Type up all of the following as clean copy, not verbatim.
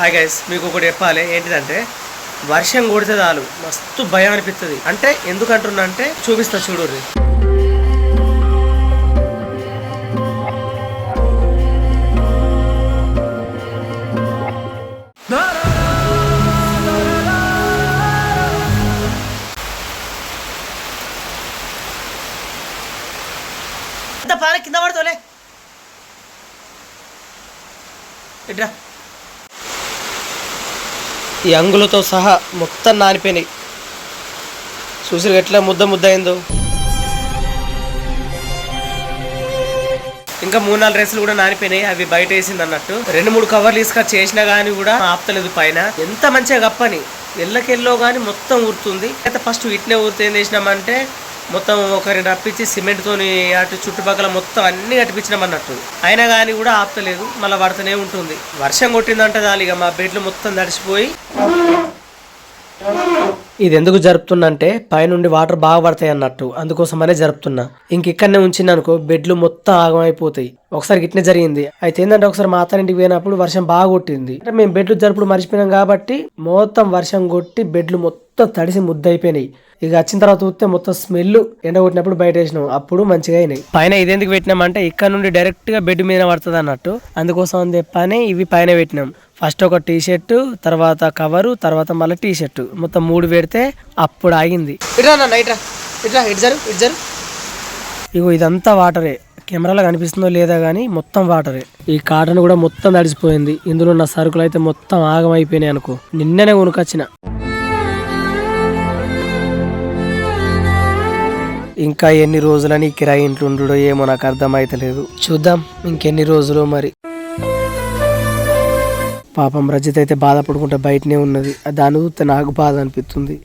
Hi guys, మీకు ఒకటి చెప్పాలి. ఏంటిదంటే వర్షం కొడితే చాలు మస్తు భయం అనిపిస్తుంది. అంటే ఎందుకంటున్నా అంటే చూపిస్తా చూడుర్రి. అంత పాల కింద పడతావులే ఇట్రా. ఈ అంగులతో సహా మొత్తం నానిపోయినాయి. చూసి ఎట్లా ముద్ద ముద్ద అయిందో. ఇంకా 3-4 డ్రెస్సులు కూడా నానిపోయినాయి. అవి బయట వేసింది అన్నట్టు. 2-3 కవర్లు తీసుకొచ్చి చేసినా కానీ కూడా ఆపుతలేదు పైన. ఎంత మంచిగా కప్పని ఎల్లకెల్లో కానీ మొత్తం ఊరుతుంది. అయితే ఫస్ట్ ఇట్నే ఊరితే ఏం చేసినామంటే మొత్తం ఒకరిని రప్పించి సిమెంట్తోని అటు చుట్టుపక్కల మొత్తం అన్ని కట్టిపించినాం అన్నట్టు. అయినా కానీ కూడా ఆపుతలేదు, మళ్ళీ పడుతూనే ఉంటుంది. వర్షం కొట్టిందంటే చాలు ఇక మా బెడ్లు మొత్తం తడిసిపోయి. ఇది ఎందుకు జరుపుతున్నా పైనుండి వాటర్ బాగా పడతాయి అన్నట్టు, అందుకోసమనే జరుపుతున్నా. ఇక్కడనే ఉంచిందనుకో బెడ్లు మొత్తం ఆగమైపోతాయి. ఒకసారి ఇట్నే జరిగింది. అయితే ఏంటంటే ఒకసారి మా అత్తారింటికి పోయినప్పుడు వర్షం బాగా కొట్టింది. అంటే మేము బెడ్లు జరుపుడు మర్చిపోయినాం కాబట్టి మొత్తం వర్షం కొట్టి బెడ్లు మొత్తం తడిసి ముద్ద అయిపోయినాయి. ఇక వచ్చిన తర్వాత చూస్తే మొత్తం స్మెల్ ఎండ కొట్టినప్పుడు బయట వేసినాం, అప్పుడు మంచిగా అయినాయి. పైన ఇదెందుకు పెట్టినామంటే ఇక్కడ నుండి డైరెక్ట్ గా బెడ్ మీద పడుతుంది అన్నట్టు, అందుకోసం అని చెప్పని ఇవి పైన పెట్టినాం. ఫస్ట్ ఒక టీ షర్ట్, తర్వాత కవరు, తర్వాత మళ్ళీ టీ షర్ట్, మొత్తం 3 పెడితే అప్పుడు ఆగింది. ఇగో ఇదంతా వాటరే. కెమెరాలో కనిపిస్తుందో లేదా కానీ మొత్తం వాటరే. ఈ కాటన్ కూడా మొత్తం తడిసిపోయింది. ఇందులో ఉన్న సరుకులు అయితే మొత్తం ఆగమైపోయినాయి అనుకో. నిన్ననే కొనుకొచ్చిన. ఇంకా ఎన్ని రోజులని కిరాయి ఇంట్లో ఉండడో ఏమో నాకు అర్థమైతలేదు. చూద్దాం ఇంకెన్ని రోజులు మరి. పాపం రజిత్ అయితే బాధపడుకుంటే బయటనే ఉన్నది. దాని చూస్తే నాకు బాధ అనిపిస్తుంది.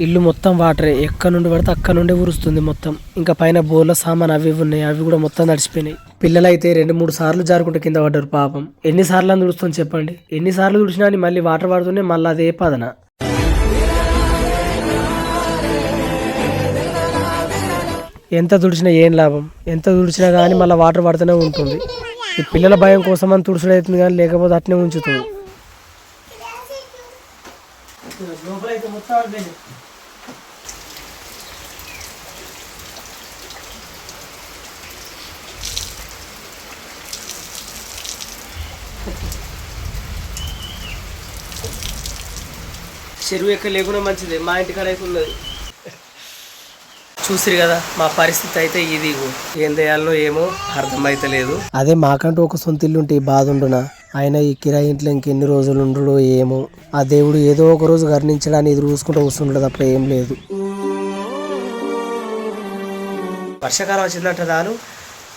ఇల్లు మొత్తం వాటరే. ఎక్కడ నుండి పడితే అక్కడ నుండి ఉరుస్తుంది మొత్తం. ఇంకా పైన బోర్ల సామాన్ అవి ఉన్నాయి, అవి కూడా మొత్తం తడిసిపోయినాయి. పిల్లలైతే 2-3 సార్లు జారుకుంటే కింద పడ్డారు పాపం. ఎన్నిసార్లు అని తుడుస్తుంది చెప్పండి. ఎన్నిసార్లు తుడిచినా మళ్ళీ వాటర్ పడుతూనే మళ్ళీ అదే పదన. ఎంత తుడిచినా ఏం లాభం, ఎంత తుడిచినా కానీ మళ్ళీ వాటర్ పడుతూనే ఉంటుంది. ఈ పిల్లల భయం కోసం అని తుడుచుడు అవుతుంది కానీ లేకపోతే అట్నే ఉంచుతుంది. చెరువు ఎక్కడ లేకుండా మంచిది, మా ఇంటికాడ అయితే ఉన్నది. చూసిరు కదా మా పరిస్థితి అయితే ఇది. ఏం చేయాలో ఏమో అర్థమైతలేదు. అదే మాకంటూ ఒక సొంత ఇల్లు ఉంటే ఈ బాధ ఉండునా. ఆయన ఈ కిరాయి ఇంట్లో ఇంకెన్ని రోజులు ఉండడో ఏమో. ఆ దేవుడు ఏదో ఒక రోజు గర్ణించడానికి ఎదురు చూసుకుంటూ వస్తుండదు తప్ప ఏం లేదు. వర్షాకాలం వచ్చిందంటే చాలు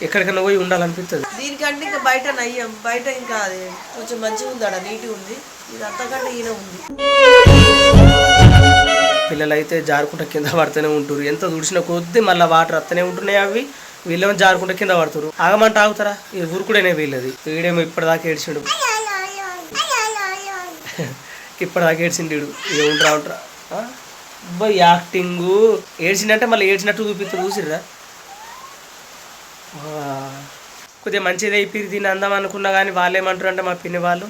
ఎక్కడికన్నా పోయి ఉండాలనిపిస్తుంది. దీనికంటే ఇంకా బయట నయ్యం. బయట ఇంకా అది కొంచెం మంచిగా ఉంది, అక్కడ నీట్గా ఉంది. ఇది అంతకంటే ఈయన ఉంది. పిల్లలు అయితే జారుకుంటా కింద పడుతూనే ఉంటారు. ఎంత తుడిచిన కొద్దీ మళ్ళీ వాటర్ వస్తూనే ఉంటున్నాయి. అవి వీళ్ళేమో జారుకుంటా కింద పడుతారు. ఆగమంటే ఆగుతారా? ఇది ఊరుకుడేనే వీళ్ళది. వీడేమో ఇప్పటిదాకా ఏడ్చిండు. ఇప్పటిదాకా ఏడ్చిండు. ఇక ఉంటారా అబ్బాయి యాక్టింగ్. ఏడ్చిందంటే మళ్ళీ ఏడ్చినట్టు చూపిస్తుంది. చూసిర్రా? కొద్దిగా మంచిది అయిపోయి దీన్ని అందాం అనుకున్నా కానీ వాళ్ళు ఏమంటారు అంటే మా పిన్ని వాళ్ళు,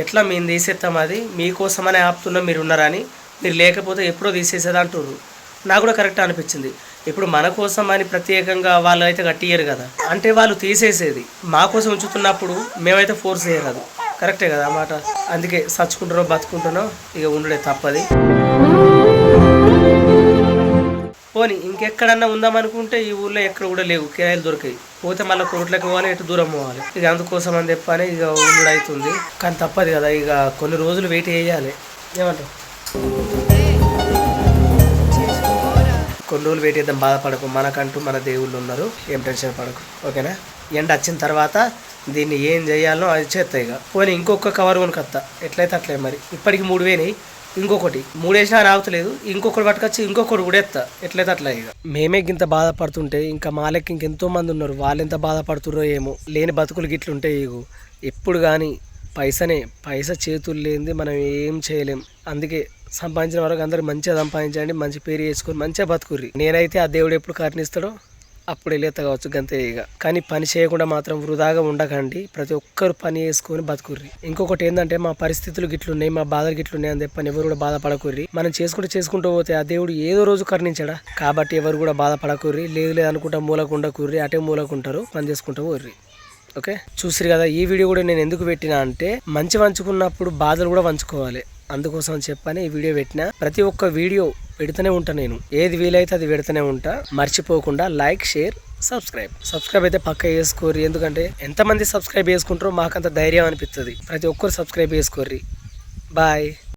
ఎట్లా మేము తీసేస్తాం, అది మీకోసమనే ఆపుతున్నాం, మీరు ఉన్నారని. మీరు లేకపోతే ఎప్పుడో తీసేసేది అంటున్నారు. నాకు కూడా కరెక్ట్ అనిపించింది. ఇప్పుడు మన కోసం అని ప్రత్యేకంగా వాళ్ళు అయితే కట్టియ్యరు కదా, అంటే వాళ్ళు తీసేసేది మా కోసం ఉంచుతున్నప్పుడు మేమైతే ఫోర్స్ చేయరాదు. కరెక్టే కదా అన్నమాట. అందుకే చచ్చుకుంటున్నాం బతుకుంటున్నాం, ఇక ఉండడే తప్పది. పోనీ ఇంకెక్కడన్నా ఉందామనుకుంటే ఈ ఊళ్ళో ఎక్కడ కూడా లేవు, కిరాయిలు దొరికాయి. పోతే మళ్ళీ కోట్లకి పోవాలి, ఎటు దూరం పోవాలి. ఇక అందుకోసం అని చెప్పని ఇక ఉండు అవుతుంది. కానీ తప్పదు కదా, ఇక కొన్ని రోజులు వెయిట్ చేయాలి. ఏమంటావు? కొన్ని రోజులు వెయిట్ చేద్దాం, బాధపడకు. మనకంటూ మన దేవుళ్ళు ఉన్నారు, ఏం టెన్షన్ పడకు, ఓకేనా? ఎండ వచ్చిన తర్వాత దీన్ని ఏం చేయాలో అది చేస్తాయి. ఇక పోనీ ఇంకొక కవర్ కొనుకొస్తా, ఎట్లయితే అట్లే. మరి ఇప్పటికి 3 వేయినాయి, ఇంకొకటి 3 వేసినా రావుతలేదు. ఇంకొకటి పట్టుకొచ్చి ఇంకొకటి కూడా ఎత్తా, ఎట్లయితే అట్లా. ఇక మేమే ఇంత బాధపడుతుంటే ఇంకా మా లెక్క ఇంకెంతో మంది ఉన్నారు. వాళ్ళు ఎంత బాధపడుతుర్రో ఏమో. లేని బతుకులు గిట్లుంటాయి. ఇగో ఎప్పుడు కానీ పైసా చేతులు లేనిది మనం ఏం చేయలేం. అందుకే సంపాదించిన వరకు అందరూ మంచిగా సంపాదించండి, మంచి పేరు చేసుకొని మంచిగా బతుకుర్రి. నేనైతే ఆ దేవుడు ఎప్పుడు కరుణిస్తాడో అప్పుడు వెళ్ళేత కావచ్చు గంతే ఇక. కానీ పని చేయకుండా మాత్రం వృధాగా ఉండకండి. ప్రతి ఒక్కరు పని చేసుకొని బతుకుర్రి. ఇంకొకటి ఏంటంటే మా పరిస్థితులు గిట్లున్నాయి, మా బాధలు గిట్లున్నాయి అని చెప్పని ఎవరు కూడా బాధపడకుర్రి. మనం చేసుకుంటూ పోతే ఆ దేవుడు ఏదో రోజు కరుణించాడా. కాబట్టి ఎవరు కూడా బాధపడకుర్రి. లేదు అనుకుంటా మూలకుండకుర్రి, అటే మూలకుంటారు, పని చేసుకుంటూ పోర్రి. ఓకే, చూసిరు కదా. ఈ వీడియో కూడా నేను ఎందుకు పెట్టినా అంటే మంచి వంచుకున్నప్పుడు బాధలు కూడా వంచుకోవాలి, అందుకోసం చెప్పని ఈ వీడియో పెట్టినా. ప్రతి ఒక్క వీడియో పెడుతూనే ఉంటా నేను, ఏది వీలైతే అది పెడుతూనే ఉంటా. మర్చిపోకుండా లైక్, షేర్, సబ్స్క్రైబ్ అయితే పక్క చేసుకోర్రి. ఎందుకంటే ఎంతమంది సబ్స్క్రైబ్ చేసుకుంటారో మాకంత ధైర్యం అనిపిస్తుంది. ప్రతి ఒక్కరు సబ్స్క్రైబ్ చేసుకోర్రి. బాయ్.